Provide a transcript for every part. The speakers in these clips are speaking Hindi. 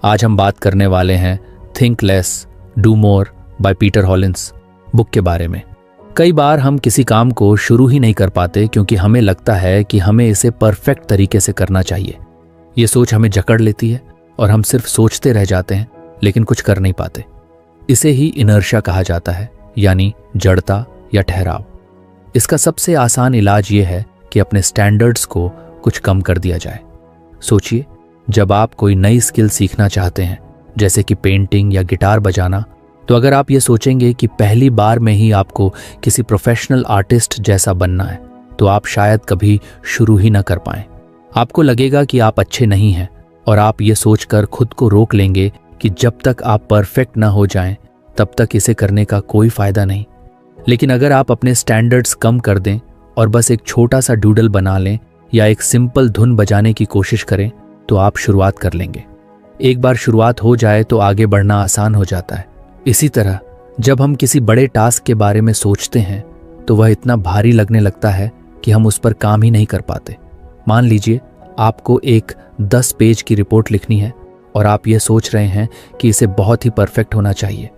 आज हम बात करने वाले हैं think less do more by Peter Hollins book के बारे में। कई बार हम किसी काम को शुरू ही नहीं कर पाते क्योंकि हमें लगता है कि हमें इसे परफेक्ट तरीके से करना चाहिए। ये सोच हमें जकड़ लेती है और हम सिर्फ सोचते रह जाते हैं लेकिन कुछ कर नहीं पाते। इसे ही इनर्शिया कहा जाता है, यानी जड़ता या ठहराव। इसका सबसे आसान इलाज ये है कि अपने स्टैंडर्ड्स को कुछ कम कर दिया जाए। सोचिए, जब आप कोई नई स्किल सीखना चाहते हैं, जैसे कि पेंटिंग या गिटार बजाना, तो अगर आप ये सोचेंगे कि पहली बार में ही आपको किसी प्रोफेशनल आर्टिस्ट जैसा बनना है, तो आप शायद कभी शुरू ही ना कर पाएं। आपको लगेगा कि आप अच्छे नहीं हैं और आप ये सोचकर खुद को रोक लेंगे कि जब तक आप परफेक्ट ना हो जाएं, तब तक इसे करने का कोई फायदा नहीं। लेकिन अगर आप अपने स्टैंडर्ड्स कम कर दें और बस एक छोटा सा डूडल बना लें या एक सिंपल धुन बजाने की कोशिश करें, तो आप शुरुआत कर लेंगे। एक बार शुरुआत हो जाए तो आगे बढ़ना आसान हो जाता है। इसी तरह जब हम किसी बड़े टास्क के बारे में सोचते हैं तो वह इतना भारी लगने लगता है कि हम उस पर काम ही नहीं कर पाते। मान लीजिए आपको एक 10 पेज की रिपोर्ट लिखनी है और आप ये सोच रहे हैं कि इसे बहुत ही परफेक्ट होना चाहिए।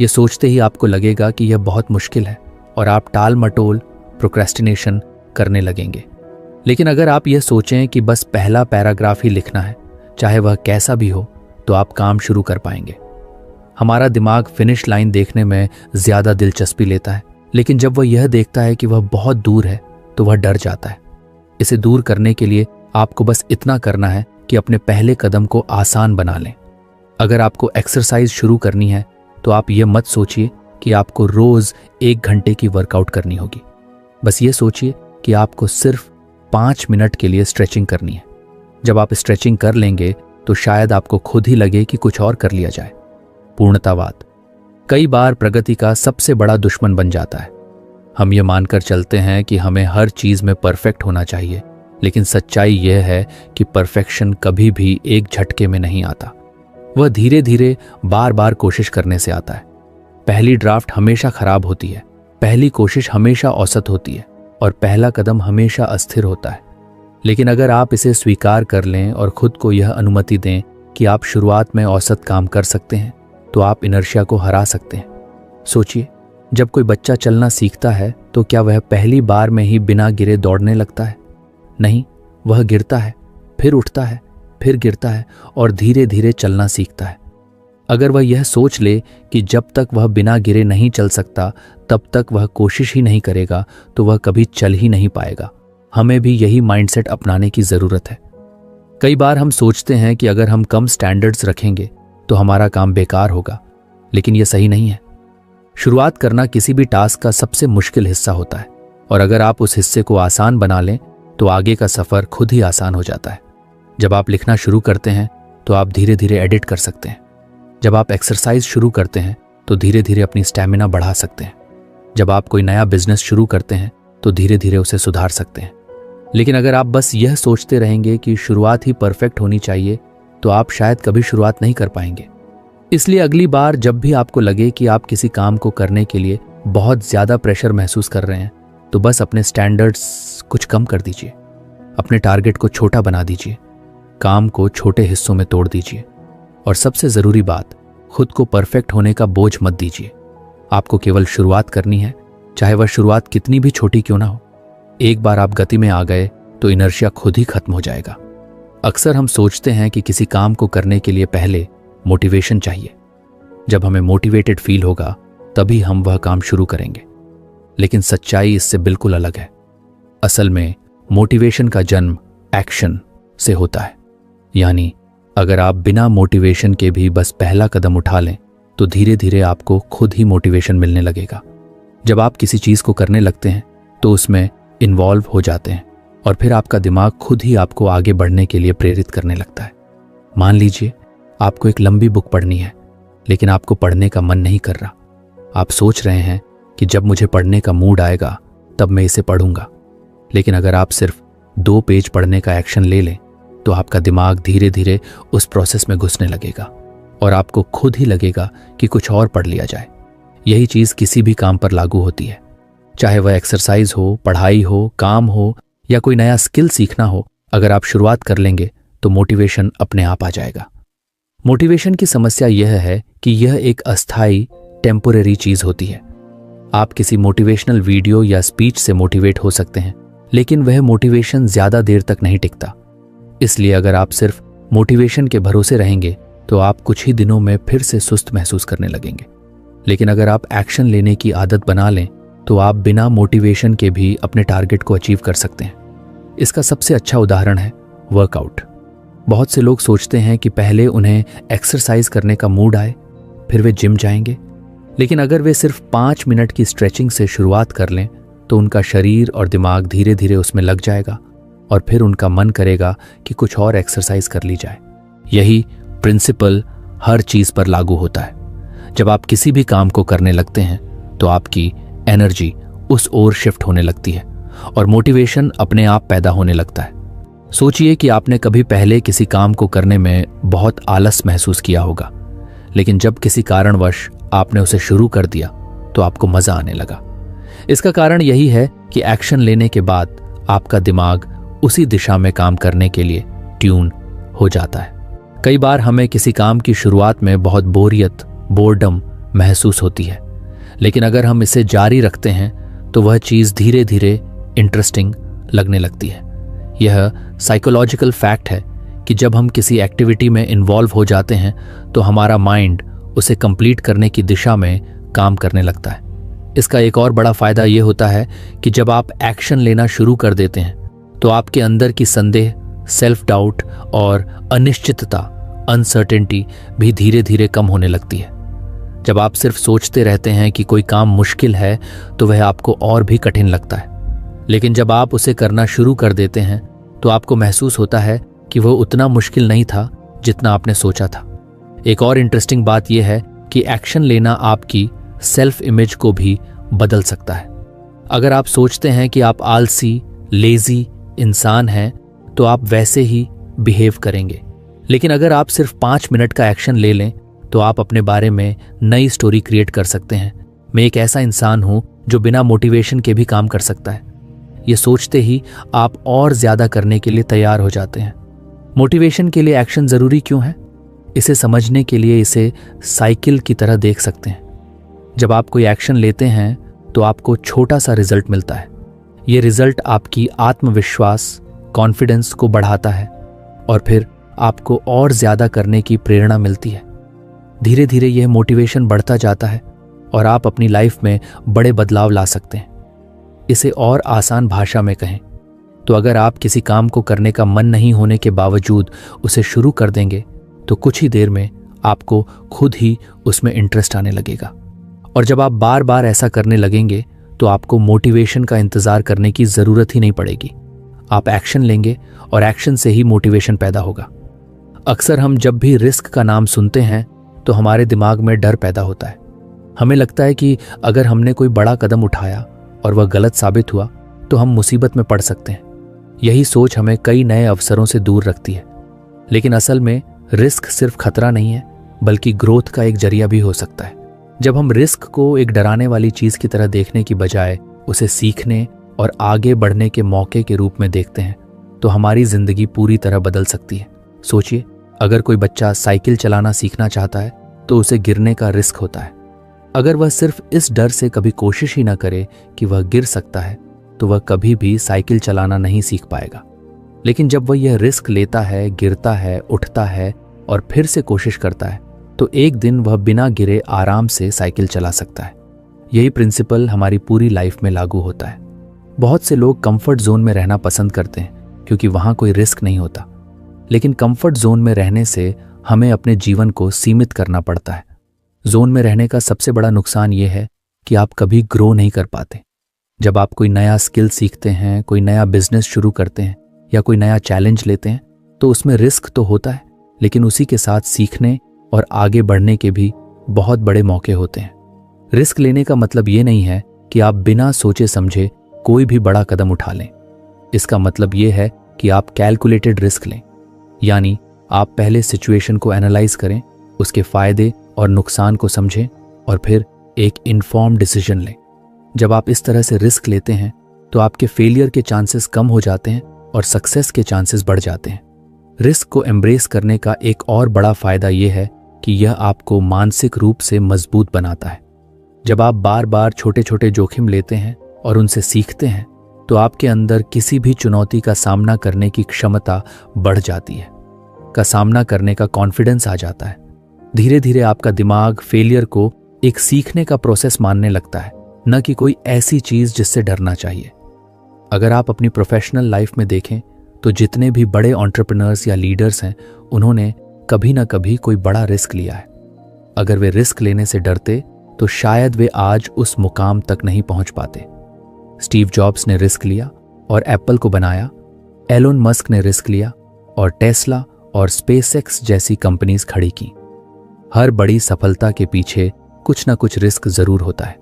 ये सोचते ही आपको लगेगा कि यह बहुत मुश्किल है और आप टाल मटोल प्रोक्रेस्टिनेशन करने लगेंगे। लेकिन अगर आप यह सोचें कि बस पहला पैराग्राफ ही लिखना है, चाहे वह कैसा भी हो, तो आप काम शुरू कर पाएंगे। हमारा दिमाग फिनिश लाइन देखने में ज्यादा दिलचस्पी लेता है, लेकिन जब वह यह देखता है कि वह बहुत दूर है तो वह डर जाता है। इसे दूर करने के लिए आपको बस इतना करना है कि अपने पहले कदम को आसान बना लें। अगर आपको एक्सरसाइज शुरू करनी है तो आप ये मत सोचिए कि आपको रोज 1 घंटे की वर्कआउट करनी होगी। बस ये सोचिए कि आपको सिर्फ 5 मिनट के लिए स्ट्रेचिंग करनी है। जब आप स्ट्रेचिंग कर लेंगे तो शायद आपको खुद ही लगे कि कुछ और कर लिया जाए। पूर्णतावाद कई बार प्रगति का सबसे बड़ा दुश्मन बन जाता है। हम ये मानकर चलते हैं कि हमें हर चीज में परफेक्ट होना चाहिए, लेकिन सच्चाई यह है कि परफेक्शन कभी भी एक झटके में नहीं आता। वह धीरे धीरे बार बार कोशिश करने से आता है। पहली ड्राफ्ट हमेशा खराब होती है, पहली कोशिश हमेशा औसत होती है और पहला कदम हमेशा अस्थिर होता है। लेकिन अगर आप इसे स्वीकार कर लें और खुद को यह अनुमति दें कि आप शुरुआत में औसत काम कर सकते हैं, तो आप इनर्शिया को हरा सकते हैं। सोचिए, जब कोई बच्चा चलना सीखता है तो क्या वह पहली बार में ही बिना गिरे दौड़ने लगता है? नहीं, वह गिरता है, फिर उठता है, फिर गिरता है और धीरे धीरे चलना सीखता है। अगर वह यह सोच ले कि जब तक वह बिना गिरे नहीं चल सकता तब तक वह कोशिश ही नहीं करेगा, तो वह कभी चल ही नहीं पाएगा। हमें भी यही माइंडसेट अपनाने की जरूरत है। कई बार हम सोचते हैं कि अगर हम कम स्टैंडर्ड्स रखेंगे तो हमारा काम बेकार होगा, लेकिन यह सही नहीं है। शुरुआत करना किसी भी टास्क का सबसे मुश्किल हिस्सा होता है और अगर आप उस हिस्से को आसान बना लें तो आगे का सफर खुद ही आसान हो जाता है। जब आप लिखना शुरू करते हैं तो आप धीरे धीरे एडिट कर सकते हैं। जब आप एक्सरसाइज शुरू करते हैं तो धीरे धीरे अपनी स्टैमिना बढ़ा सकते हैं। जब आप कोई नया बिजनेस शुरू करते हैं तो धीरे धीरे उसे सुधार सकते हैं। लेकिन अगर आप बस यह सोचते रहेंगे कि शुरुआत ही परफेक्ट होनी चाहिए, तो आप शायद कभी शुरुआत नहीं कर पाएंगे। इसलिए अगली बार जब भी आपको लगे कि आप किसी काम को करने के लिए बहुत ज्यादा प्रेशर महसूस कर रहे हैं, तो बस अपने स्टैंडर्ड्स कुछ कम कर दीजिए। अपने टारगेट को छोटा बना दीजिए, काम को छोटे हिस्सों में तोड़ दीजिए और सबसे जरूरी बात, खुद को परफेक्ट होने का बोझ मत दीजिए। आपको केवल शुरुआत करनी है, चाहे वह शुरुआत कितनी भी छोटी क्यों ना हो। एक बार आप गति में आ गए तो इनर्शिया खुद ही खत्म हो जाएगा। अक्सर हम सोचते हैं कि किसी काम को करने के लिए पहले मोटिवेशन चाहिए। जब हमें मोटिवेटेड फील होगा तभी हम वह काम शुरू करेंगे, लेकिन सच्चाई इससे बिल्कुल अलग है। असल में मोटिवेशन का जन्म एक्शन से होता है। यानी अगर आप बिना मोटिवेशन के भी बस पहला कदम उठा लें तो धीरे धीरे आपको खुद ही मोटिवेशन मिलने लगेगा। जब आप किसी चीज को करने लगते हैं तो उसमें इन्वॉल्व हो जाते हैं और फिर आपका दिमाग खुद ही आपको आगे बढ़ने के लिए प्रेरित करने लगता है। मान लीजिए आपको एक लंबी बुक पढ़नी है, लेकिन आपको पढ़ने का मन नहीं कर रहा। आप सोच रहे हैं कि जब मुझे पढ़ने का मूड आएगा तब मैं इसे पढ़ूंगा। लेकिन अगर आप सिर्फ 2 पेज पढ़ने का एक्शन ले लें तो आपका दिमाग धीरे धीरे उस प्रोसेस में घुसने लगेगा और आपको खुद ही लगेगा कि कुछ और पढ़ लिया जाए। यही चीज किसी भी काम पर लागू होती है, चाहे वह एक्सरसाइज हो, पढ़ाई हो, काम हो या कोई नया स्किल सीखना हो। अगर आप शुरुआत कर लेंगे तो मोटिवेशन अपने आप आ जाएगा। मोटिवेशन की समस्या यह है कि यह एक अस्थायी टेम्पोरेरी चीज होती है। आप किसी मोटिवेशनल वीडियो या स्पीच से मोटिवेट हो सकते हैं, लेकिन वह मोटिवेशन ज्यादा देर तक नहीं टिकता। इसलिए अगर आप सिर्फ मोटिवेशन के भरोसे रहेंगे तो आप कुछ ही दिनों में फिर से सुस्त महसूस करने लगेंगे। लेकिन अगर आप एक्शन लेने की आदत बना लें तो आप बिना मोटिवेशन के भी अपने टारगेट को अचीव कर सकते हैं। इसका सबसे अच्छा उदाहरण है वर्कआउट। बहुत से लोग सोचते हैं कि पहले उन्हें एक्सरसाइज करने का मूड आए, फिर वे जिम जाएंगे। लेकिन अगर वे सिर्फ 5 मिनट की स्ट्रेचिंग से शुरुआत कर लें तो उनका शरीर और दिमाग धीरे धीरे उसमें लग जाएगा और फिर उनका मन करेगा कि कुछ और एक्सरसाइज कर ली जाए। यही प्रिंसिपल हर चीज पर लागू होता है। जब आप किसी भी काम को करने लगते हैं तो आपकी एनर्जी उस ओर शिफ्ट होने लगती है और मोटिवेशन अपने आप पैदा होने लगता है। सोचिए कि आपने कभी पहले किसी काम को करने में बहुत आलस महसूस किया होगा, लेकिन जब किसी कारणवश आपने उसे शुरू कर दिया तो आपको मजा आने लगा। इसका कारण यही है कि एक्शन लेने के बाद आपका दिमाग उसी दिशा में काम करने के लिए ट्यून हो जाता है। कई बार हमें किसी काम की शुरुआत में बहुत बोर्डम महसूस होती है, लेकिन अगर हम इसे जारी रखते हैं तो वह चीज धीरे धीरे इंटरेस्टिंग लगने लगती है। यह साइकोलॉजिकल फैक्ट है कि जब हम किसी एक्टिविटी में इन्वॉल्व हो जाते हैं तो हमारा माइंड उसे कंप्लीट करने की दिशा में काम करने लगता है। इसका एक और बड़ा फायदा यह होता है कि जब आप एक्शन लेना शुरू कर देते हैं तो आपके अंदर की संदेह, सेल्फ डाउट और अनिश्चितता, अनसर्टेनिटी भी धीरे धीरे कम होने लगती है। जब आप सिर्फ सोचते रहते हैं कि कोई काम मुश्किल है तो वह आपको और भी कठिन लगता है, लेकिन जब आप उसे करना शुरू कर देते हैं तो आपको महसूस होता है कि वह उतना मुश्किल नहीं था जितना आपने सोचा था। एक और इंटरेस्टिंग बात यह है कि एक्शन लेना आपकी सेल्फ इमेज को भी बदल सकता है। अगर आप सोचते हैं कि आप आलसी, लेजी इंसान हैं तो आप वैसे ही बिहेव करेंगे। लेकिन अगर आप सिर्फ 5 मिनट का एक्शन ले लें तो आप अपने बारे में नई स्टोरी क्रिएट कर सकते हैं। मैं एक ऐसा इंसान हूं जो बिना मोटिवेशन के भी काम कर सकता है। ये सोचते ही आप और ज्यादा करने के लिए तैयार हो जाते हैं। मोटिवेशन के लिए एक्शन जरूरी क्यों है? इसे समझने के लिए इसे साइकिल की तरह देख सकते हैं। जब आप कोई एक्शन लेते हैं तो आपको छोटा सा रिजल्ट मिलता है। ये रिजल्ट आपकी आत्मविश्वास, कॉन्फिडेंस को बढ़ाता है और फिर आपको और ज्यादा करने की प्रेरणा मिलती है। धीरे धीरे यह मोटिवेशन बढ़ता जाता है और आप अपनी लाइफ में बड़े बदलाव ला सकते हैं। इसे और आसान भाषा में कहें तो अगर आप किसी काम को करने का मन नहीं होने के बावजूद उसे शुरू कर देंगे तो कुछ ही देर में आपको खुद ही उसमें इंटरेस्ट आने लगेगा। और जब आप बार बार ऐसा करने लगेंगे तो आपको मोटिवेशन का इंतजार करने की जरूरत ही नहीं पड़ेगी। आप एक्शन लेंगे और एक्शन से ही मोटिवेशन पैदा होगा। अक्सर हम जब भी रिस्क का नाम सुनते हैं तो हमारे दिमाग में डर पैदा होता है। हमें लगता है कि अगर हमने कोई बड़ा कदम उठाया और वह गलत साबित हुआ तो हम मुसीबत में पड़ सकते हैं। यही सोच हमें कई नए अवसरों से दूर रखती है। लेकिन असल में रिस्क सिर्फ खतरा नहीं है, बल्कि ग्रोथ का एक जरिया भी हो सकता है। जब हम रिस्क को एक डराने वाली चीज की तरह देखने की बजाय उसे सीखने और आगे बढ़ने के मौके के रूप में देखते हैं तो हमारी जिंदगी पूरी तरह बदल सकती है। सोचिए, अगर कोई बच्चा साइकिल चलाना सीखना चाहता है तो उसे गिरने का रिस्क होता है। अगर वह सिर्फ इस डर से कभी कोशिश ही ना करे कि वह गिर सकता है तो वह कभी भी साइकिल चलाना नहीं सीख पाएगा। लेकिन जब वह यह रिस्क लेता है, गिरता है, उठता है और फिर से कोशिश करता है तो एक दिन वह बिना गिरे आराम से साइकिल चला सकता है। यही प्रिंसिपल हमारी पूरी लाइफ में लागू होता है। बहुत से लोग कंफर्ट जोन में रहना पसंद करते हैं क्योंकि वहां कोई रिस्क नहीं होता। लेकिन कंफर्ट जोन में रहने से हमें अपने जीवन को सीमित करना पड़ता है। जोन में रहने का सबसे बड़ा नुकसान यह है कि आप कभी ग्रो नहीं कर पाते। जब आप कोई नया स्किल सीखते हैं, कोई नया बिजनेस शुरू करते हैं या कोई नया चैलेंज लेते हैं तो उसमें रिस्क तो होता है, लेकिन उसी के साथ सीखने और आगे बढ़ने के भी बहुत बड़े मौके होते हैं। रिस्क लेने का मतलब ये नहीं है कि आप बिना सोचे समझे कोई भी बड़ा कदम उठा लें। इसका मतलब ये है कि आप कैलकुलेटेड रिस्क लें, यानी आप पहले सिचुएशन को एनालाइज करें, उसके फायदे और नुकसान को समझें और फिर एक इन्फॉर्म्ड डिसीजन लें। जब आप इस तरह से रिस्क लेते हैं तो आपके फेलियर के चांसेस कम हो जाते हैं और सक्सेस के चांसेस बढ़ जाते हैं। रिस्क को एम्ब्रेस करने का एक और बड़ा फायदा यह है कि यह आपको मानसिक रूप से मजबूत बनाता है। जब आप बार बार छोटे छोटे जोखिम लेते हैं और उनसे सीखते हैं तो आपके अंदर किसी भी चुनौती का सामना करने की क्षमता बढ़ जाती है, का सामना करने का कॉन्फिडेंस आ जाता है। धीरे धीरे आपका दिमाग फेलियर को एक सीखने का प्रोसेस मानने लगता है, न कि कोई ऐसी चीज जिससे डरना चाहिए। अगर आप अपनी प्रोफेशनल लाइफ में देखें तो जितने भी बड़े एंटरप्रेन्योर्स या लीडर्स हैं, उन्होंने कभी ना कभी कोई बड़ा रिस्क लिया है। अगर वे रिस्क लेने से डरते तो शायद वे आज उस मुकाम तक नहीं पहुंच पाते। स्टीव जॉब्स ने रिस्क लिया और एप्पल को बनाया। एलोन मस्क ने रिस्क लिया और टेस्ला और स्पेसएक्स जैसी कंपनीज खड़ी की। हर बड़ी सफलता के पीछे कुछ ना कुछ रिस्क जरूर होता है।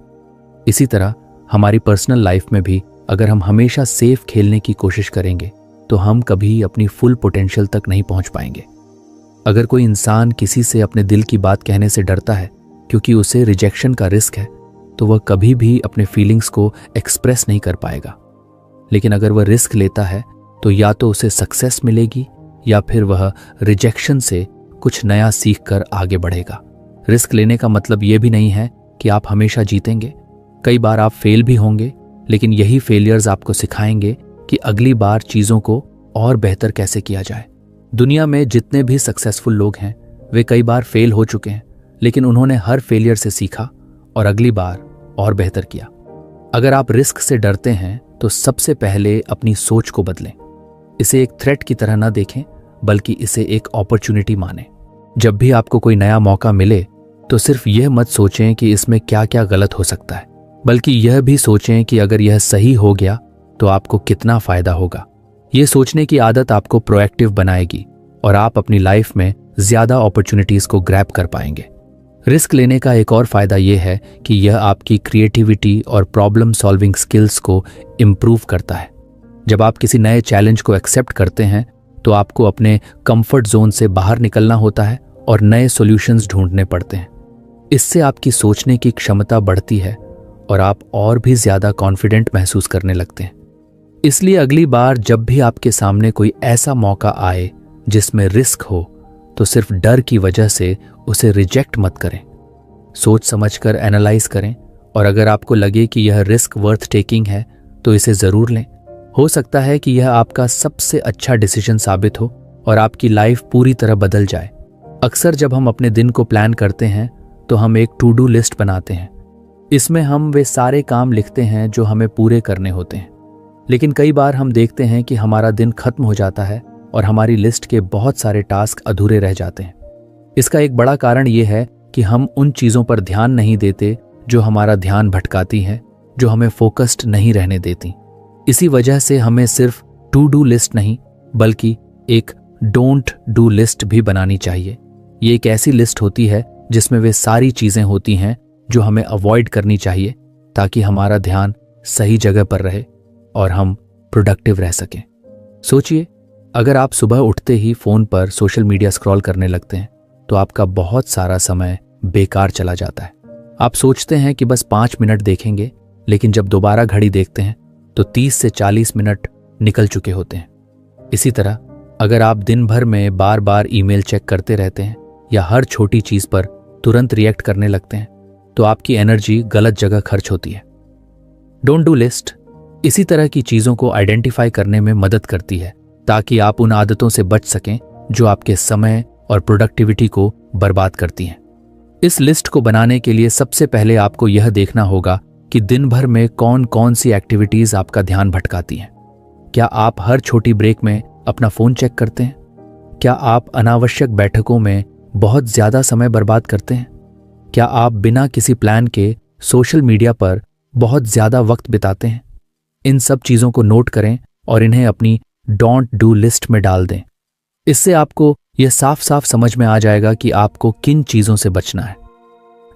इसी तरह हमारी पर्सनल लाइफ में भी अगर हम हमेशा सेफ खेलने की कोशिश करेंगे तो हम कभी अपनी फुल पोटेंशियल तक नहीं पहुंच पाएंगे। अगर कोई इंसान किसी से अपने दिल की बात कहने से डरता है क्योंकि उसे रिजेक्शन का रिस्क है, तो वह कभी भी अपने फीलिंग्स को एक्सप्रेस नहीं कर पाएगा। लेकिन अगर वह रिस्क लेता है तो या तो उसे सक्सेस मिलेगी या फिर वह रिजेक्शन से कुछ नया सीख कर आगे बढ़ेगा। रिस्क लेने का मतलब यह भी नहीं है कि आप हमेशा जीतेंगे। कई बार आप फेल भी होंगे, लेकिन यही फेलियर्स आपको सिखाएंगे कि अगली बार चीज़ों को और बेहतर कैसे किया जाए। दुनिया में जितने भी सक्सेसफुल लोग हैं वे कई बार फेल हो चुके हैं, लेकिन उन्होंने हर फेलियर से सीखा और अगली बार और बेहतर किया। अगर आप रिस्क से डरते हैं तो सबसे पहले अपनी सोच को बदलें। इसे एक थ्रेट की तरह न देखें, बल्कि इसे एक अपॉर्चुनिटी मानें। जब भी आपको कोई नया मौका मिले तो सिर्फ यह मत सोचें कि इसमें क्या क्या गलत हो सकता है, बल्कि यह भी सोचें कि अगर यह सही हो गया तो आपको कितना फायदा होगा। यह सोचने की आदत आपको प्रोएक्टिव बनाएगी और आप अपनी लाइफ में ज्यादा अपॉर्चुनिटीज को ग्रैब कर पाएंगे। रिस्क लेने का एक और फायदा यह है कि यह आपकी क्रिएटिविटी और प्रॉब्लम सॉल्विंग स्किल्स को इम्प्रूव करता है। जब आप किसी नए चैलेंज को एक्सेप्ट करते हैं तो आपको अपने कंफर्ट जोन से बाहर निकलना होता है और नए सॉल्यूशंस ढूंढने पड़ते हैं। इससे आपकी सोचने की क्षमता बढ़ती है और आप और भी ज्यादा कॉन्फिडेंट महसूस करने लगते हैं। इसलिए अगली बार जब भी आपके सामने कोई ऐसा मौका आए जिसमें रिस्क हो तो सिर्फ डर की वजह से उसे रिजेक्ट मत करें। सोच समझकर एनालाइज करें और अगर आपको लगे कि यह रिस्क वर्थ टेकिंग है तो इसे जरूर लें। हो सकता है कि यह आपका सबसे अच्छा डिसीजन साबित हो और आपकी लाइफ पूरी तरह बदल जाए। अक्सर जब हम अपने दिन को प्लान करते हैं तो हम एक टू डू लिस्ट बनाते हैं। इसमें हम वे सारे काम लिखते हैं जो हमें पूरे करने होते हैं। लेकिन कई बार हम देखते हैं कि हमारा दिन खत्म हो जाता है और हमारी लिस्ट के बहुत सारे टास्क अधूरे रह जाते हैं। इसका एक बड़ा कारण यह है कि हम उन चीज़ों पर ध्यान नहीं देते जो हमारा ध्यान भटकाती हैं, जो हमें फोकस्ड नहीं रहने देती। इसी वजह से हमें सिर्फ टू डू लिस्ट नहीं बल्कि एक डोंट डू लिस्ट भी बनानी चाहिए। ये एक ऐसी लिस्ट होती है जिसमें वे सारी चीज़ें होती हैं जो हमें अवॉइड करनी चाहिए ताकि हमारा ध्यान सही जगह पर रहे और हम प्रोडक्टिव रह सकें। सोचिए, अगर आप सुबह उठते ही फ़ोन पर सोशल मीडिया स्क्रॉल करने लगते हैं तो आपका बहुत सारा समय बेकार चला जाता है। आप सोचते हैं कि बस 5 मिनट देखेंगे, लेकिन जब दोबारा घड़ी देखते हैं तो 30 से 40 मिनट निकल चुके होते हैं। इसी तरह अगर आप दिन भर में बार बार ईमेल चेक करते रहते हैं या हर छोटी चीज़ पर तुरंत रिएक्ट करने लगते हैं तो आपकी एनर्जी गलत जगह खर्च होती है। डोंट डू लिस्ट इसी तरह की चीज़ों को आइडेंटिफाई करने में मदद करती है ताकि आप उन आदतों से बच सकें जो आपके समय और प्रोडक्टिविटी को बर्बाद करती हैं। इस लिस्ट को बनाने के लिए सबसे पहले आपको यह देखना होगा कि दिन भर में कौन कौन सी एक्टिविटीज़ आपका ध्यान भटकाती हैं। क्या आप हर छोटी ब्रेक में अपना फ़ोन चेक करते हैं? क्या आप अनावश्यक बैठकों में बहुत ज़्यादा समय बर्बाद करते हैं? क्या आप बिना किसी प्लान के सोशल मीडिया पर बहुत ज़्यादा वक्त बिताते हैं? इन सब चीज़ों को नोट करें और इन्हें अपनी डोंट डू लिस्ट में डाल दें। इससे आपको यह साफ साफ समझ में आ जाएगा कि आपको किन चीज़ों से बचना है।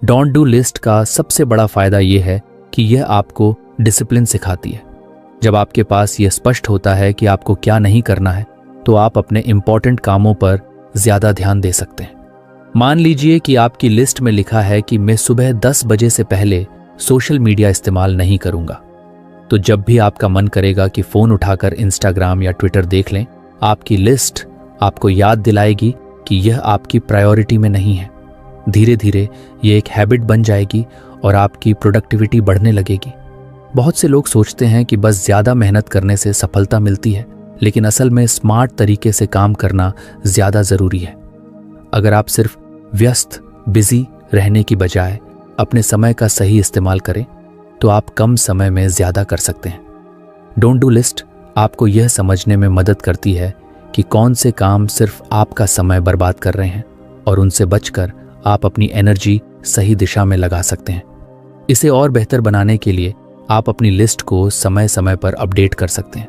डोंट डू लिस्ट का सबसे बड़ा फायदा यह है कि यह आपको डिसिप्लिन सिखाती है। जब आपके पास यह स्पष्ट होता है कि आपको क्या नहीं करना है तो आप अपने इंपॉर्टेंट कामों पर ज्यादा ध्यान दे सकते हैं। मान लीजिए कि आपकी लिस्ट में लिखा है कि मैं सुबह 10 बजे से पहले सोशल मीडिया इस्तेमाल नहीं करूंगा, तो जब भी आपका मन करेगा कि फोन उठाकर इंस्टाग्राम या ट्विटर देख लें, आपकी लिस्ट आपको याद दिलाएगी कि यह आपकी प्रायोरिटी में नहीं है। धीरे धीरे ये एक हैबिट बन जाएगी और आपकी प्रोडक्टिविटी बढ़ने लगेगी। बहुत से लोग सोचते हैं कि बस ज़्यादा मेहनत करने से सफलता मिलती है, लेकिन असल में स्मार्ट तरीके से काम करना ज़्यादा ज़रूरी है। अगर आप सिर्फ व्यस्त बिजी रहने की बजाय अपने समय का सही इस्तेमाल करें तो आप कम समय में ज़्यादा कर सकते हैं। डोंट डू लिस्ट आपको यह समझने में मदद करती है कि कौन से काम सिर्फ आपका समय बर्बाद कर रहे हैं और उनसे बचकर आप अपनी एनर्जी सही दिशा में लगा सकते हैं। इसे और बेहतर बनाने के लिए आप अपनी लिस्ट को समय समय पर अपडेट कर सकते हैं।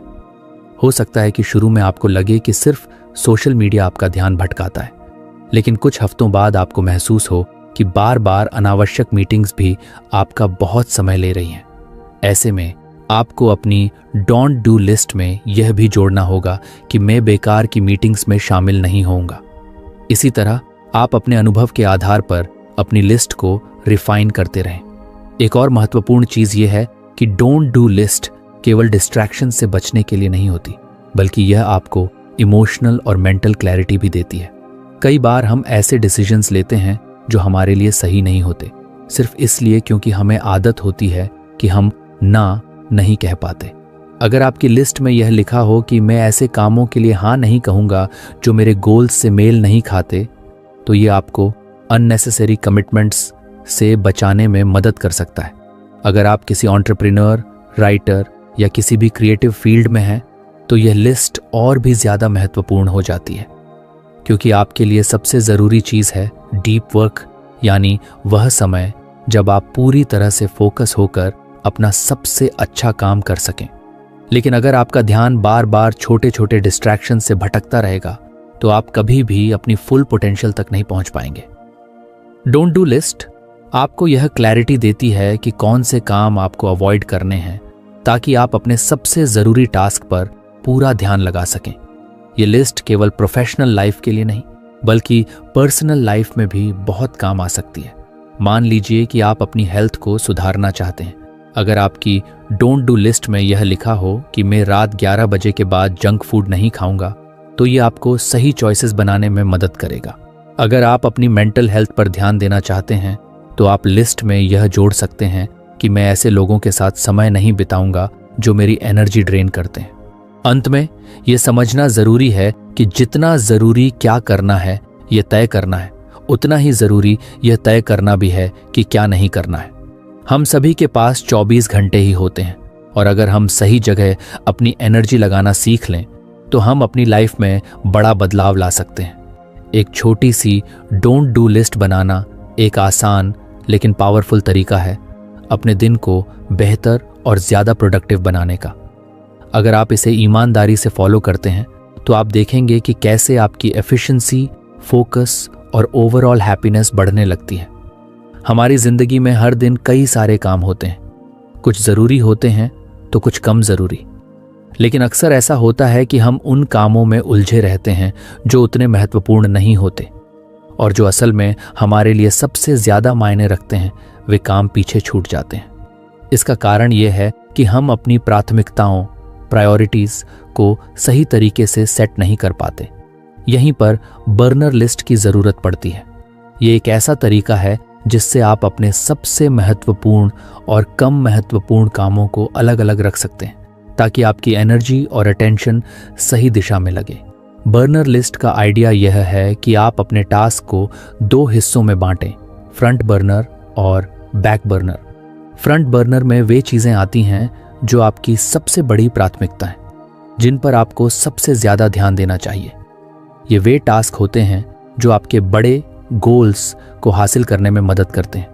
हो सकता है कि शुरू में आपको लगे कि सिर्फ सोशल मीडिया आपका ध्यान भटकाता है, लेकिन कुछ हफ्तों बाद आपको महसूस हो कि बार बार अनावश्यक मीटिंग्स भी आपका बहुत समय ले रही हैं। ऐसे में आपको अपनी डोंट डू लिस्ट में यह भी जोड़ना होगा कि मैं बेकार की मीटिंग्स में शामिल नहीं होऊंगा। इसी तरह आप अपने अनुभव के आधार पर अपनी लिस्ट को रिफाइन करते रहें। एक और महत्वपूर्ण चीज यह है कि डोंट डू लिस्ट केवल डिस्ट्रैक्शन से बचने के लिए नहीं होती, बल्कि यह आपको इमोशनल और मेंटल क्लैरिटी भी देती है। कई बार हम ऐसे डिसीजंस लेते हैं जो हमारे लिए सही नहीं होते, सिर्फ इसलिए क्योंकि हमें आदत होती है कि हम ना नहीं कह पाते। अगर आपकी लिस्ट में यह लिखा हो कि मैं ऐसे कामों के लिए हाँ नहीं कहूँगा जो मेरे गोल्स से मेल नहीं खाते, तो ये आपको अननेसेसरी कमिटमेंट्स से बचाने में मदद कर सकता है। अगर आप किसी एंटरप्रेन्योर, राइटर या किसी भी क्रिएटिव फील्ड में हैं, तो यह लिस्ट और भी ज़्यादा महत्वपूर्ण हो जाती है, क्योंकि आपके लिए सबसे ज़रूरी चीज़ है डीप वर्क, यानी वह समय जब आप पूरी तरह से फोकस होकर अपना सबसे अच्छा काम कर सकें। लेकिन अगर आपका ध्यान बार बार छोटे छोटे डिस्ट्रैक्शन से भटकता रहेगा, तो आप कभी भी अपनी फुल पोटेंशियल तक नहीं पहुंच पाएंगे। डोंट डू लिस्ट आपको यह क्लैरिटी देती है कि कौन से काम आपको अवॉइड करने हैं, ताकि आप अपने सबसे ज़रूरी टास्क पर पूरा ध्यान लगा सकें। ये लिस्ट केवल प्रोफेशनल लाइफ के लिए नहीं, बल्कि पर्सनल लाइफ में भी बहुत काम आ सकती है। मान लीजिए कि आप अपनी हेल्थ को सुधारना चाहते हैं। अगर आपकी डोंट डू लिस्ट में यह लिखा हो कि मैं रात 11 बजे के बाद जंक फूड नहीं खाऊंगा, तो ये आपको सही चॉइसेस बनाने में मदद करेगा। अगर आप अपनी मेंटल हेल्थ पर ध्यान देना चाहते हैं, तो आप लिस्ट में यह जोड़ सकते हैं कि मैं ऐसे लोगों के साथ समय नहीं बिताऊंगा जो मेरी एनर्जी ड्रेन करते हैं। अंत में यह समझना जरूरी है कि जितना जरूरी क्या करना है यह तय करना है, उतना ही जरूरी यह तय करना भी है कि क्या नहीं करना है। हम सभी के पास 24 घंटे ही होते हैं, और अगर हम सही जगह अपनी एनर्जी लगाना सीख लें, तो हम अपनी लाइफ में बड़ा बदलाव ला सकते हैं। एक छोटी सी डोंट डू लिस्ट बनाना एक आसान लेकिन पावरफुल तरीका है अपने दिन को बेहतर और ज़्यादा प्रोडक्टिव बनाने का। अगर आप इसे ईमानदारी से फॉलो करते हैं, तो आप देखेंगे कि कैसे आपकी एफिशिएंसी, फोकस और ओवरऑल हैप्पीनेस बढ़ने लगती है। हमारी ज़िंदगी में हर दिन कई सारे काम होते हैं, कुछ ज़रूरी होते हैं तो कुछ कम ज़रूरी, लेकिन अक्सर ऐसा होता है कि हम उन कामों में उलझे रहते हैं जो उतने महत्वपूर्ण नहीं होते, और जो असल में हमारे लिए सबसे ज़्यादा मायने रखते हैं वे काम पीछे छूट जाते हैं। इसका कारण यह है कि हम अपनी प्राथमिकताओं, प्रायोरिटीज़ को सही तरीके से सेट नहीं कर पाते। यहीं पर बर्नर लिस्ट की ज़रूरत पड़ती है। ये एक ऐसा तरीका है जिससे आप अपने सबसे महत्वपूर्ण और कम महत्वपूर्ण कामों को अलग अलग रख सकते हैं, ताकि आपकी एनर्जी और अटेंशन सही दिशा में लगे। बर्नर लिस्ट का आइडिया यह है कि आप अपने टास्क को 2 हिस्सों में बांटें, फ्रंट बर्नर और बैक बर्नर। फ्रंट बर्नर में वे चीज़ें आती हैं जो आपकी सबसे बड़ी प्राथमिकता हैं, जिन पर आपको सबसे ज़्यादा ध्यान देना चाहिए। ये वे टास्क होते हैं जो आपके बड़े गोल्स को हासिल करने में मदद करते हैं।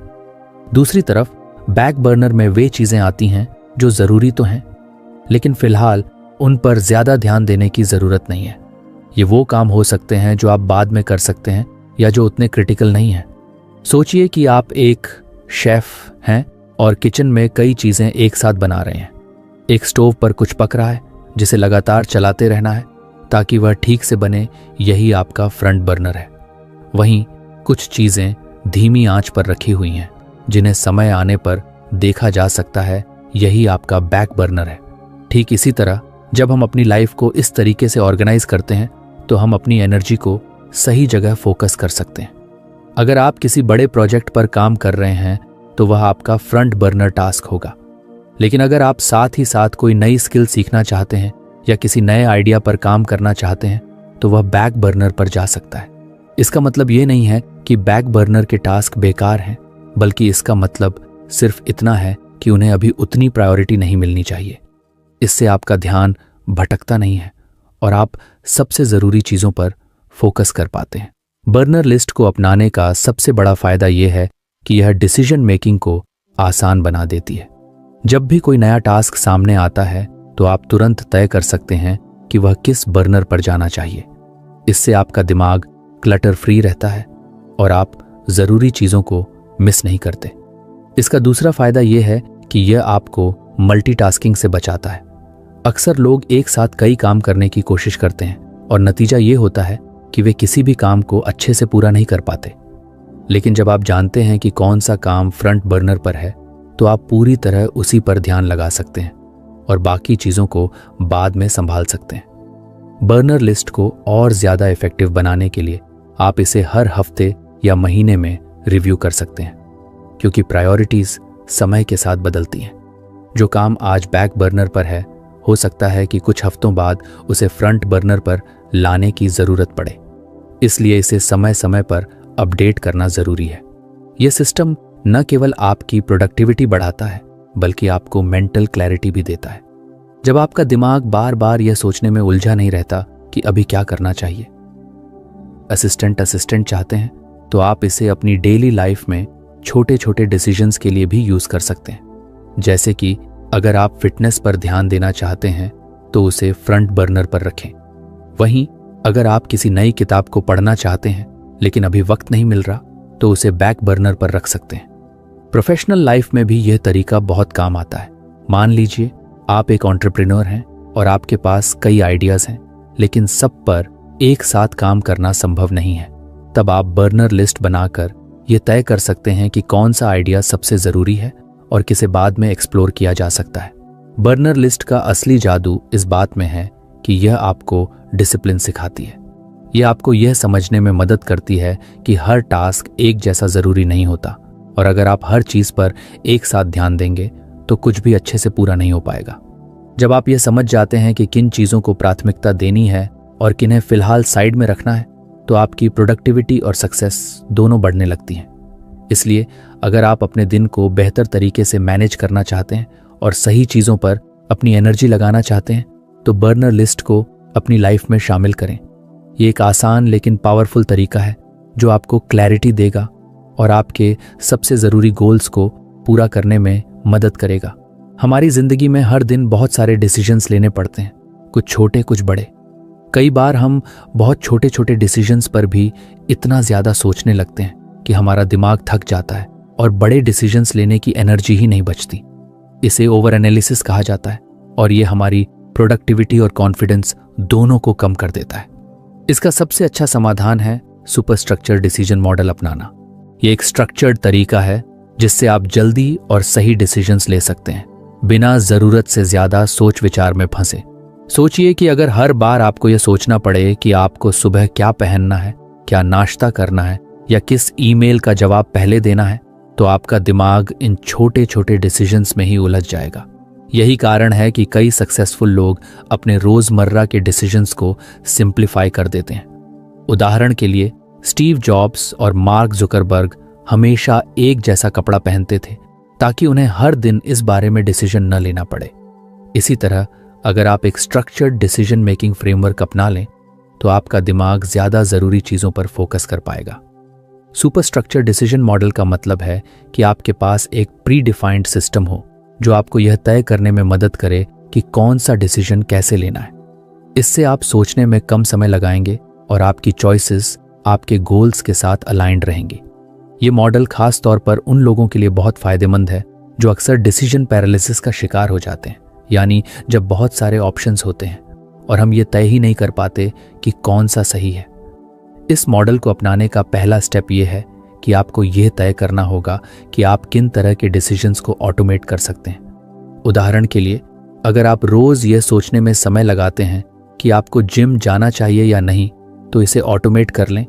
दूसरी तरफ बैक बर्नर में वे चीज़ें आती हैं जो ज़रूरी तो हैं, लेकिन फ़िलहाल उन पर ज़्यादा ध्यान देने की ज़रूरत नहीं है। ये वो काम हो सकते हैं जो आप बाद में कर सकते हैं या जो उतने क्रिटिकल नहीं हैं। सोचिए कि आप एक शेफ़ हैं और किचन में कई चीज़ें एक साथ बना रहे हैं। एक स्टोव पर कुछ पक रहा है जिसे लगातार चलाते रहना है ताकि वह ठीक से बने, यही आपका फ्रंट बर्नर है। वहीं कुछ चीज़ें धीमी आंच पर रखी हुई हैं जिन्हें समय आने पर देखा जा सकता है, यही आपका बैक बर्नर है। ठीक इसी तरह जब हम अपनी लाइफ को इस तरीके से ऑर्गेनाइज करते हैं, तो हम अपनी एनर्जी को सही जगह फोकस कर सकते हैं। अगर आप किसी बड़े प्रोजेक्ट पर काम कर रहे हैं तो वह आपका फ्रंट बर्नर टास्क होगा। लेकिन अगर आप साथ ही साथ कोई नई स्किल सीखना चाहते हैं या किसी नए आइडिया पर काम करना चाहते हैं तो वह बैक बर्नर पर जा सकता है। इसका मतलब ये नहीं है कि बैक बर्नर के टास्क बेकार हैं, बल्कि इसका मतलब सिर्फ इतना है कि उन्हें अभी उतनी प्रायोरिटी नहीं मिलनी चाहिए। इससे आपका ध्यान भटकता नहीं है और आप सबसे ज़रूरी चीज़ों पर फोकस कर पाते हैं। बर्नर लिस्ट को अपनाने का सबसे बड़ा फायदा यह है कि यह डिसीजन मेकिंग को आसान बना देती है। जब भी कोई नया टास्क सामने आता है तो आप तुरंत तय कर सकते हैं कि वह किस बर्नर पर जाना चाहिए। इससे आपका दिमाग क्लटर फ्री रहता है और आप ज़रूरी चीज़ों को मिस नहीं करते। इसका दूसरा फायदा यह है कि यह आपको मल्टीटास्किंग से बचाता है। अक्सर लोग एक साथ कई काम करने की कोशिश करते हैं और नतीजा ये होता है कि वे किसी भी काम को अच्छे से पूरा नहीं कर पाते। लेकिन जब आप जानते हैं कि कौन सा काम फ्रंट बर्नर पर है तो आप पूरी तरह उसी पर ध्यान लगा सकते हैं और बाकी चीज़ों को बाद में संभाल सकते हैं। बर्नर लिस्ट को और ज़्यादा इफेक्टिव बनाने के लिए आप इसे हर हफ्ते या महीने में रिव्यू कर सकते हैं, क्योंकि प्रायोरिटीज़ समय के साथ बदलती हैं। जो काम आज बैक बर्नर पर है हो सकता है कि कुछ हफ्तों बाद उसे फ्रंट बर्नर पर लाने की ज़रूरत पड़े। इसलिए इसे समय समय पर अपडेट करना ज़रूरी है। यह सिस्टम न केवल आपकी प्रोडक्टिविटी बढ़ाता है बल्कि आपको मेंटल क्लैरिटी भी देता है। जब आपका दिमाग बार बार यह सोचने में उलझा नहीं रहता कि अभी क्या करना चाहिए। असिस्टेंट चाहते हैं तो आप इसे अपनी डेली लाइफ में छोटे छोटे डिसीजंस के लिए भी यूज़ कर सकते हैं। जैसे कि अगर आप फिटनेस पर ध्यान देना चाहते हैं तो उसे फ्रंट बर्नर पर रखें। वहीं अगर आप किसी नई किताब को पढ़ना चाहते हैं लेकिन अभी वक्त नहीं मिल रहा तो उसे बैक बर्नर पर रख सकते हैं। प्रोफेशनल लाइफ में भी यह तरीका बहुत काम आता है। मान लीजिए आप एक एंटरप्रेन्योर हैं और आपके पास कई आइडियाज़ हैं, लेकिन सब पर एक साथ काम करना संभव नहीं है। तब आप बर्नर लिस्ट बनाकर यह तय कर सकते हैं कि कौन सा आइडिया सबसे ज़रूरी है और किसे बाद में एक्सप्लोर किया जा सकता है। बर्नर लिस्ट का असली जादू इस बात में है कि यह आपको डिसिप्लिन सिखाती है। यह आपको यह समझने में मदद करती है कि हर टास्क एक जैसा ज़रूरी नहीं होता और अगर आप हर चीज़ पर एक साथ ध्यान देंगे तो कुछ भी अच्छे से पूरा नहीं हो पाएगा। जब आप यह समझ जाते हैं कि किन चीज़ों को प्राथमिकता देनी है और किन्हें फिलहाल साइड में रखना है तो आपकी प्रोडक्टिविटी और सक्सेस दोनों बढ़ने लगती हैं। इसलिए अगर आप अपने दिन को बेहतर तरीके से मैनेज करना चाहते हैं और सही चीज़ों पर अपनी एनर्जी लगाना चाहते हैं तो बर्नर लिस्ट को अपनी लाइफ में शामिल करें। ये एक आसान लेकिन पावरफुल तरीका है जो आपको क्लैरिटी देगा और आपके सबसे ज़रूरी गोल्स को पूरा करने में मदद करेगा। हमारी ज़िंदगी में हर दिन बहुत सारे डिसीजंस लेने पड़ते हैं, कुछ छोटे कुछ बड़े। कई बार हम बहुत छोटे छोटे डिसीजंस पर भी इतना ज़्यादा सोचने लगते हैं कि हमारा दिमाग थक जाता है और बड़े डिसीजंस लेने की एनर्जी ही नहीं बचती। इसे ओवर एनालिसिस कहा जाता है और ये हमारी प्रोडक्टिविटी और कॉन्फिडेंस दोनों को कम कर देता है। इसका सबसे अच्छा समाधान है सुपर स्ट्रक्चर डिसीजन मॉडल अपनाना। ये एक स्ट्रक्चर्ड तरीका है जिससे आप जल्दी और सही डिसीजंस ले सकते हैं बिना ज़रूरत से ज़्यादा सोच विचार में फंसे। सोचिए कि अगर हर बार आपको यह सोचना पड़े कि आपको सुबह क्या पहनना है, क्या नाश्ता करना है या किस ईमेल का जवाब पहले देना है, तो आपका दिमाग इन छोटे छोटे डिसीजंस में ही उलझ जाएगा। यही कारण है कि कई सक्सेसफुल लोग अपने रोज़मर्रा के डिसीजंस को सिंप्लीफाई कर देते हैं। उदाहरण के लिए स्टीव जॉब्स और मार्क जुकरबर्ग हमेशा एक जैसा कपड़ा पहनते थे ताकि उन्हें हर दिन इस बारे में डिसीजन न लेना पड़े। इसी तरह अगर आप एक स्ट्रक्चर्ड डिसीजन मेकिंग फ्रेमवर्क अपना लें तो आपका दिमाग ज़्यादा ज़रूरी चीज़ों पर फोकस कर पाएगा। सुपर स्ट्रक्चर डिसीजन मॉडल का मतलब है कि आपके पास एक प्री डिफाइंड सिस्टम हो जो आपको यह तय करने में मदद करे कि कौन सा डिसीजन कैसे लेना है। इससे आप सोचने में कम समय लगाएंगे और आपकी चॉइसेस आपके गोल्स के साथ अलाइंड रहेंगी। ये मॉडल खास तौर पर उन लोगों के लिए बहुत फायदेमंद है जो अक्सर डिसीजन पैरालिसिस का शिकार हो जाते हैं, यानी जब बहुत सारे ऑप्शंस होते हैं और हम ये तय ही नहीं कर पाते कि कौन सा सही है। इस मॉडल को अपनाने का पहला स्टेप ये है कि आपको यह तय करना होगा कि आप किन तरह के डिसीजंस को ऑटोमेट कर सकते हैं। उदाहरण के लिए, अगर आप रोज़ यह सोचने में समय लगाते हैं कि आपको जिम जाना चाहिए या नहीं, तो इसे ऑटोमेट कर लें,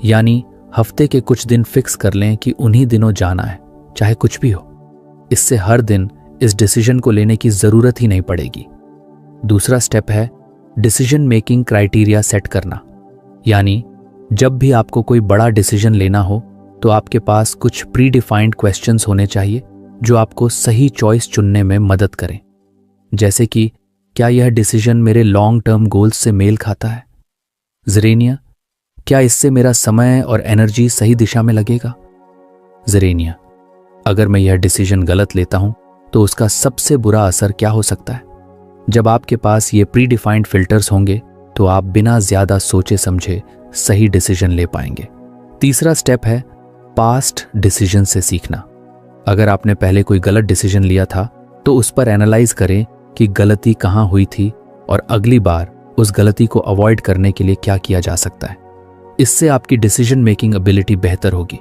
यानी हफ्ते के कुछ दिन फिक्स कर लें कि उन्हीं दिनों जाना है, चाहे कुछ भी हो। इससे हर दिन इस डिसीजन को लेने की जरूरत ही नहीं पड़ेगी। दूसरा स्टेप है डिसीजन मेकिंग क्राइटेरिया सेट करना, यानी जब भी आपको कोई बड़ा डिसीजन लेना हो तो आपके पास कुछ प्री डिफाइंड क्वेश्चंस होने चाहिए जो आपको सही चॉइस चुनने में मदद करें। जैसे कि क्या यह डिसीजन मेरे लॉन्ग टर्म गोल्स से मेल खाता है? ज़ेरेनिया, क्या इससे मेरा समय और एनर्जी सही दिशा में लगेगा? ज़ेरेनिया, अगर मैं यह डिसीजन गलत लेता हूं तो उसका सबसे बुरा असर क्या हो सकता है? जब आपके पास ये प्री डिफाइंड फिल्टर्स होंगे तो आप बिना ज्यादा सोचे समझे सही डिसीजन ले पाएंगे। तीसरा स्टेप है पास्ट डिसीजन से सीखना। अगर आपने पहले कोई गलत डिसीजन लिया था तो उस पर एनालाइज करें कि गलती कहां हुई थी और अगली बार उस गलती को अवॉइड करने के लिए क्या किया जा सकता है। इससे आपकी डिसीजन मेकिंग एबिलिटी बेहतर होगी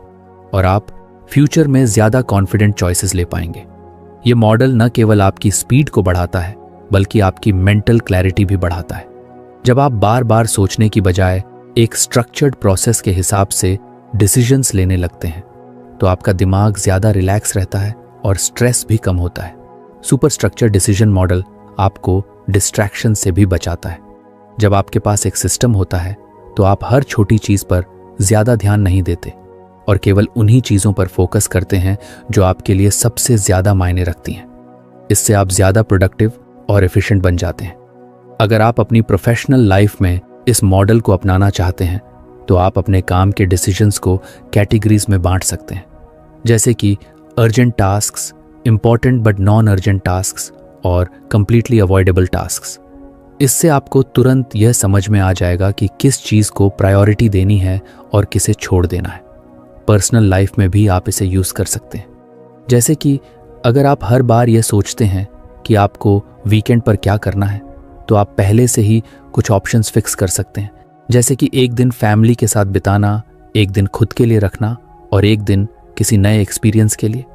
और आप फ्यूचर में ज्यादा कॉन्फिडेंट चॉइसेस ले पाएंगे। ये मॉडल न केवल आपकी स्पीड को बढ़ाता है बल्कि आपकी मेंटल क्लैरिटी भी बढ़ाता है। जब आप बार बार सोचने की बजाय एक स्ट्रक्चर्ड प्रोसेस के हिसाब से डिसीजंस लेने लगते हैं तो आपका दिमाग ज्यादा रिलैक्स रहता है और स्ट्रेस भी कम होता है। सुपर स्ट्रक्चर्ड डिसीजन मॉडल आपको डिस्ट्रैक्शन से भी बचाता है। जब आपके पास एक सिस्टम होता है तो आप हर छोटी चीज पर ज्यादा ध्यान नहीं देते और केवल उन्हीं चीजों पर फोकस करते हैं जो आपके लिए सबसे ज्यादा मायने रखती हैं। इससे आप ज्यादा प्रोडक्टिव और एफिशिएंट बन जाते हैं। अगर आप अपनी प्रोफेशनल लाइफ में इस मॉडल को अपनाना चाहते हैं तो आप अपने काम के डिसीजंस को कैटेगरीज में बांट सकते हैं, जैसे कि urgent tasks, important but non urgent tasks और कंप्लीटली अवॉइडेबल टास्क्स। इससे आपको तुरंत यह समझ में आ जाएगा कि किस चीज को प्रायोरिटी देनी है और किसे छोड़ देना है। पर्सनल लाइफ में भी आप इसे यूज कर सकते हैं, जैसे कि अगर आप हर बार यह सोचते हैं कि आपको वीकेंड पर क्या करना है तो आप पहले से ही कुछ ऑप्शंस फिक्स कर सकते हैं, जैसे कि एक दिन फैमिली के साथ बिताना, एक दिन खुद के लिए रखना और एक दिन किसी नए एक्सपीरियंस के लिए।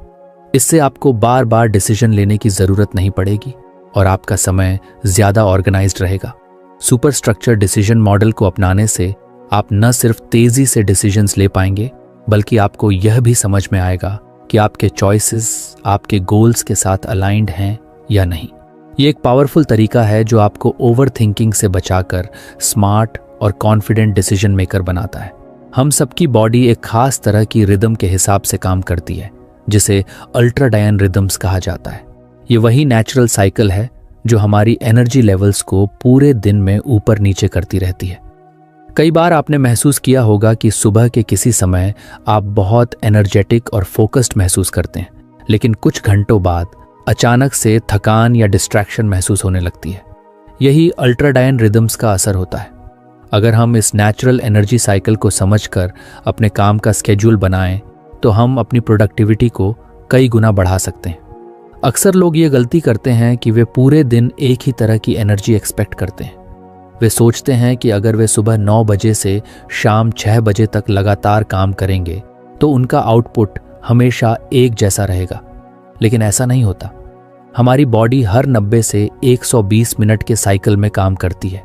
इससे आपको बार बार डिसीजन लेने की जरूरत नहीं पड़ेगी और आपका समय ज्यादा ऑर्गेनाइज्ड रहेगा। सुपर स्ट्रक्चर डिसीजन मॉडल को अपनाने से आप न सिर्फ तेजी से डिसीजंस ले पाएंगे बल्कि आपको यह भी समझ में आएगा कि आपके चॉइसेस आपके गोल्स के साथ अलाइंड हैं या नहीं। ये एक पावरफुल तरीका है जो आपको ओवर थिंकिंग से बचाकर स्मार्ट और कॉन्फिडेंट डिसीजन मेकर बनाता है। हम सबकी बॉडी एक खास तरह की रिदम के हिसाब से काम करती है जिसे अल्ट्राडायन रिदम्स कहा जाता है। ये वही नेचुरल साइकिल है जो हमारी एनर्जी लेवल्स को पूरे दिन में ऊपर नीचे करती रहती है। कई बार आपने महसूस किया होगा कि सुबह के किसी समय आप बहुत एनर्जेटिक और फोकस्ड महसूस करते हैं, लेकिन कुछ घंटों बाद अचानक से थकान या डिस्ट्रैक्शन महसूस होने लगती है। यही अल्ट्राडायन रिदम्स का असर होता है। अगर हम इस नेचुरल एनर्जी साइकिल को समझकर अपने काम का स्केड्यूल बनाएं तो हम अपनी प्रोडक्टिविटी को कई गुना बढ़ा सकते हैं। अक्सर लोग ये गलती करते हैं कि वे पूरे दिन एक ही तरह की एनर्जी एक्सपेक्ट करते हैं। वे सोचते हैं कि अगर वे सुबह 9 बजे से शाम 6 बजे तक लगातार काम करेंगे तो उनका आउटपुट हमेशा एक जैसा रहेगा, लेकिन ऐसा नहीं होता। हमारी बॉडी हर 90 से 120 मिनट के साइकिल में काम करती है,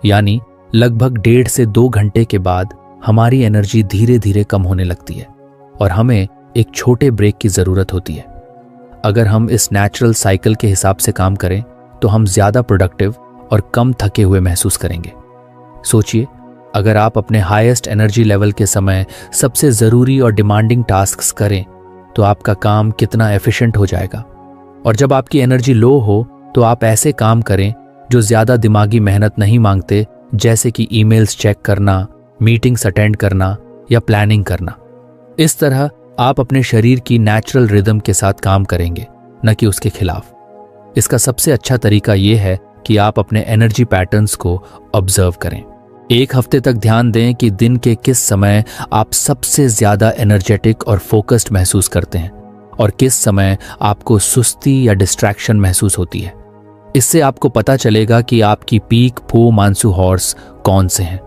यानी लगभग 1.5 से 2 घंटे के बाद हमारी एनर्जी धीरे धीरे कम होने लगती है और हमें एक छोटे ब्रेक की जरूरत होती है। अगर हम इस नेचुरल साइकिल के हिसाब से काम करें तो हम ज्यादा प्रोडक्टिव और कम थके हुए महसूस करेंगे। सोचिए, अगर आप अपने हाईएस्ट एनर्जी लेवल के समय सबसे जरूरी और डिमांडिंग टास्क्स करें तो आपका काम कितना एफिशिएंट हो जाएगा। और जब आपकी एनर्जी लो हो तो आप ऐसे काम करें जो ज्यादा दिमागी मेहनत नहीं मांगते, जैसे कि ईमेल्स चेक करना, मीटिंग्स अटेंड करना या प्लानिंग करना। इस तरह आप अपने शरीर की नेचुरल रिदम के साथ काम करेंगे, न कि उसके खिलाफ। इसका सबसे अच्छा तरीका यह है कि आप अपने एनर्जी पैटर्न्स को ऑब्जर्व करें। एक हफ्ते तक ध्यान दें कि दिन के किस समय आप सबसे ज्यादा एनर्जेटिक और फोकस्ड महसूस करते हैं और किस समय आपको सुस्ती या डिस्ट्रैक्शन महसूस होती है। इससे आपको पता चलेगा कि आपकी पीक फो मानसू हॉर्स कौन से हैं।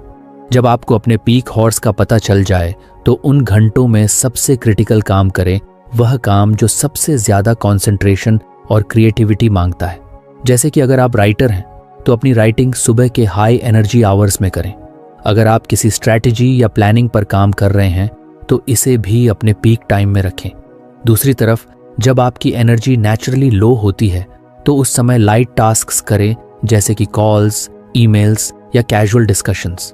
जब आपको अपने पीक हॉर्स का पता चल जाए तो उन घंटों में सबसे क्रिटिकल काम करें, वह काम जो सबसे ज्यादा कंसंट्रेशन और क्रिएटिविटी मांगता है। जैसे कि अगर आप राइटर हैं तो अपनी राइटिंग सुबह के हाई एनर्जी आवर्स में करें। अगर आप किसी स्ट्रैटेजी या प्लानिंग पर काम कर रहे हैं तो इसे भी अपने पीक टाइम में रखें। दूसरी तरफ जब आपकी एनर्जी नेचुरली लो होती है तो उस समय लाइट टास्क्स करें, जैसे कि कॉल्स, ईमेल्स या कैजुअल डिस्कशंस।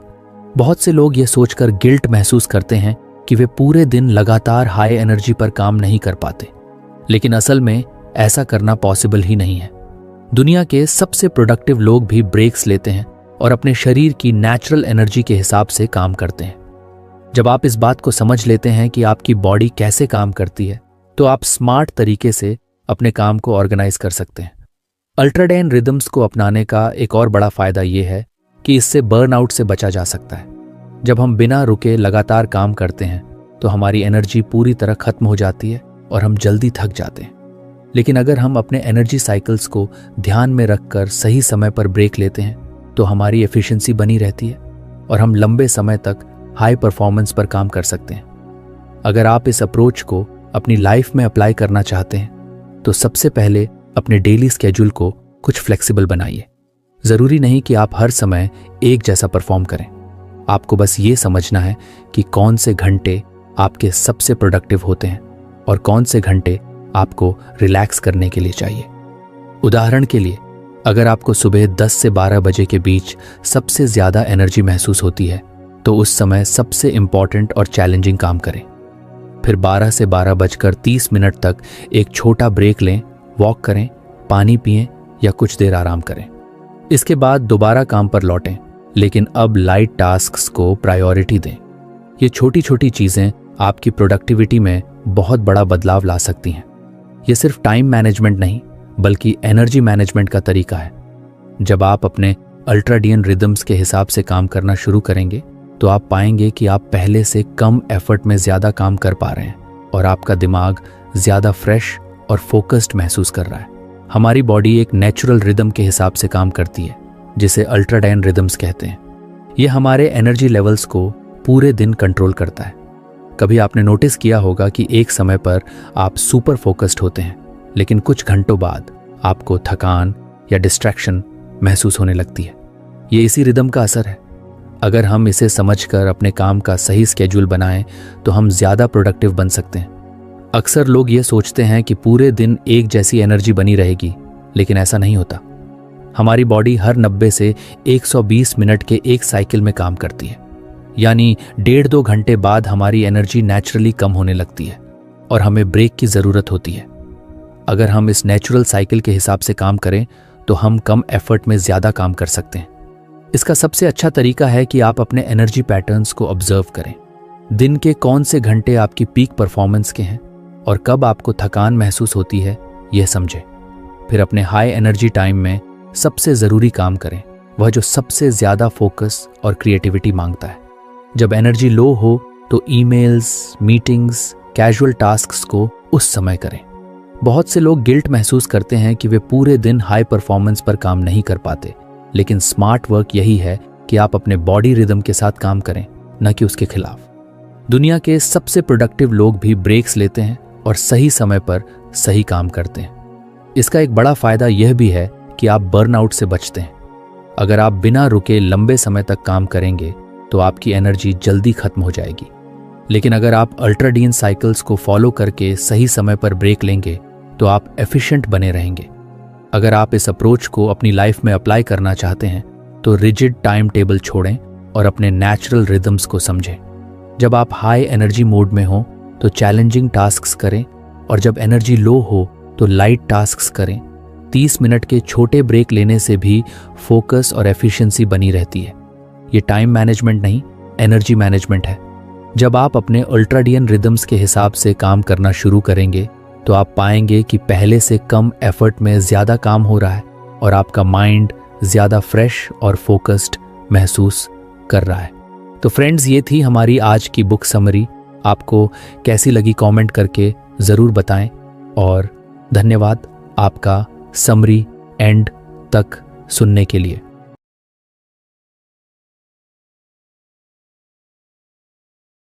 बहुत से लोग ये सोचकर गिल्ट महसूस करते हैं कि वे पूरे दिन लगातार हाई एनर्जी पर काम नहीं कर पाते, लेकिन असल में ऐसा करना पॉसिबल ही नहीं है। दुनिया के सबसे प्रोडक्टिव लोग भी ब्रेक्स लेते हैं और अपने शरीर की नेचुरल एनर्जी के हिसाब से काम करते हैं। जब आप इस बात को समझ लेते हैं कि आपकी बॉडी कैसे काम करती है, तो आप स्मार्ट तरीके से अपने काम को ऑर्गेनाइज कर सकते हैं। अल्ट्राडाइन रिदम्स को अपनाने का एक और बड़ा फायदा यह है कि इससे बर्नआउट से बचा जा सकता है। जब हम बिना रुके लगातार काम करते हैं तो हमारी एनर्जी पूरी तरह खत्म हो जाती है और हम जल्दी थक जाते हैं। लेकिन अगर हम अपने एनर्जी साइकिल्स को ध्यान में रखकर सही समय पर ब्रेक लेते हैं तो हमारी एफिशिएंसी बनी रहती है और हम लंबे समय तक हाई परफॉर्मेंस पर काम कर सकते हैं। अगर आप इस अप्रोच को अपनी लाइफ में अप्लाई करना चाहते हैं तो सबसे पहले अपने डेली स्केड्यूल को कुछ फ्लेक्सिबल बनाइए। जरूरी नहीं कि आप हर समय एक जैसा परफॉर्म करें। आपको बस ये समझना है कि कौन से घंटे आपके सबसे प्रोडक्टिव होते हैं और कौन से घंटे आपको रिलैक्स करने के लिए चाहिए। उदाहरण के लिए, अगर आपको सुबह 10 से 12 बजे के बीच सबसे ज्यादा एनर्जी महसूस होती है तो उस समय सबसे इंपॉर्टेंट और चैलेंजिंग काम करें। फिर 12 से 12:30 तक एक छोटा ब्रेक लें, वॉक करें, पानी पिएं या कुछ देर आराम करें। इसके बाद दोबारा काम पर लौटें, लेकिन अब लाइट टास्क्स को प्रायोरिटी दें। ये छोटी छोटी चीजें आपकी प्रोडक्टिविटी में बहुत बड़ा बदलाव ला सकती हैं। ये सिर्फ टाइम मैनेजमेंट नहीं बल्कि एनर्जी मैनेजमेंट का तरीका है। जब आप अपने अल्ट्राडियन रिदम्स के हिसाब से काम करना शुरू करेंगे तो आप पाएंगे कि आप पहले से कम एफर्ट में ज्यादा काम कर पा रहे हैं और आपका दिमाग ज्यादा फ्रेश और फोकस्ड महसूस कर रहा है। हमारी बॉडी एक नेचुरल रिदम के हिसाब से काम करती है जिसे अल्ट्राडाइन रिदम्स कहते हैं। ये हमारे एनर्जी लेवल्स को पूरे दिन कंट्रोल करता है। कभी आपने नोटिस किया होगा कि एक समय पर आप सुपर फोकस्ड होते हैं, लेकिन कुछ घंटों बाद आपको थकान या डिस्ट्रैक्शन महसूस होने लगती है। ये इसी रिदम का असर है। अगर हम इसे समझकर अपने काम का सही स्केड्यूल बनाएं तो हम ज्यादा प्रोडक्टिव बन सकते हैं। अक्सर लोग ये सोचते हैं कि पूरे दिन एक जैसी एनर्जी बनी रहेगी, लेकिन ऐसा नहीं होता। हमारी बॉडी हर 90 से 120 मिनट के एक साइकिल में काम करती है, यानी 1.5-2 घंटे बाद हमारी एनर्जी नेचुरली कम होने लगती है और हमें ब्रेक की जरूरत होती है। अगर हम इस नेचुरल साइकिल के हिसाब से काम करें तो हम कम एफर्ट में ज्यादा काम कर सकते हैं। इसका सबसे अच्छा तरीका है कि आप अपने एनर्जी पैटर्न्स को ऑब्जर्व करें। दिन के कौन से घंटे आपकी पीक परफॉर्मेंस के हैं और कब आपको थकान महसूस होती है, यह समझें। फिर अपने हाई एनर्जी टाइम में सबसे जरूरी काम करें, वह जो सबसे ज्यादा फोकस और क्रिएटिविटी मांगता है। जब एनर्जी लो हो तो ईमेल्स, मीटिंग्स, कैजुअल टास्क्स को उस समय करें। बहुत से लोग गिल्ट महसूस करते हैं कि वे पूरे दिन हाई परफॉर्मेंस पर काम नहीं कर पाते, लेकिन स्मार्ट वर्क यही है कि आप अपने बॉडी रिदम के साथ काम करें, न कि उसके खिलाफ। दुनिया के सबसे प्रोडक्टिव लोग भी ब्रेक्स लेते हैं और सही समय पर सही काम करते हैं। इसका एक बड़ा फायदा यह भी है कि आप बर्नआउट से बचते हैं। अगर आप बिना रुके लंबे समय तक काम करेंगे तो आपकी एनर्जी जल्दी खत्म हो जाएगी, लेकिन अगर आप अल्ट्राडाइन साइकिल्स को फॉलो करके सही समय पर ब्रेक लेंगे तो आप एफिशिएंट बने रहेंगे। अगर आप इस अप्रोच को अपनी लाइफ में अप्लाई करना चाहते हैं तो रिजिड टाइम टेबल छोड़ें और अपने नेचुरल रिदम्स को समझें। जब आप हाई एनर्जी मोड में हो तो चैलेंजिंग टास्क्स करें और जब एनर्जी लो हो तो लाइट टास्क्स करें। 30 मिनट के छोटे ब्रेक लेने से भी फोकस और एफिशिएंसी बनी रहती है। ये टाइम मैनेजमेंट नहीं, एनर्जी मैनेजमेंट है। जब आप अपने अल्ट्राडियन रिदम्स के हिसाब से काम करना शुरू करेंगे तो आप पाएंगे कि पहले से कम एफर्ट में ज्यादा काम हो रहा है और आपका माइंड ज्यादा फ्रेश और फोकस्ड महसूस कर रहा है। तो फ्रेंड्स, ये थी हमारी आज की बुक समरी। आपको कैसी लगी कमेंट करके जरूर बताएं और धन्यवाद आपका समरी एंड तक सुनने के लिए।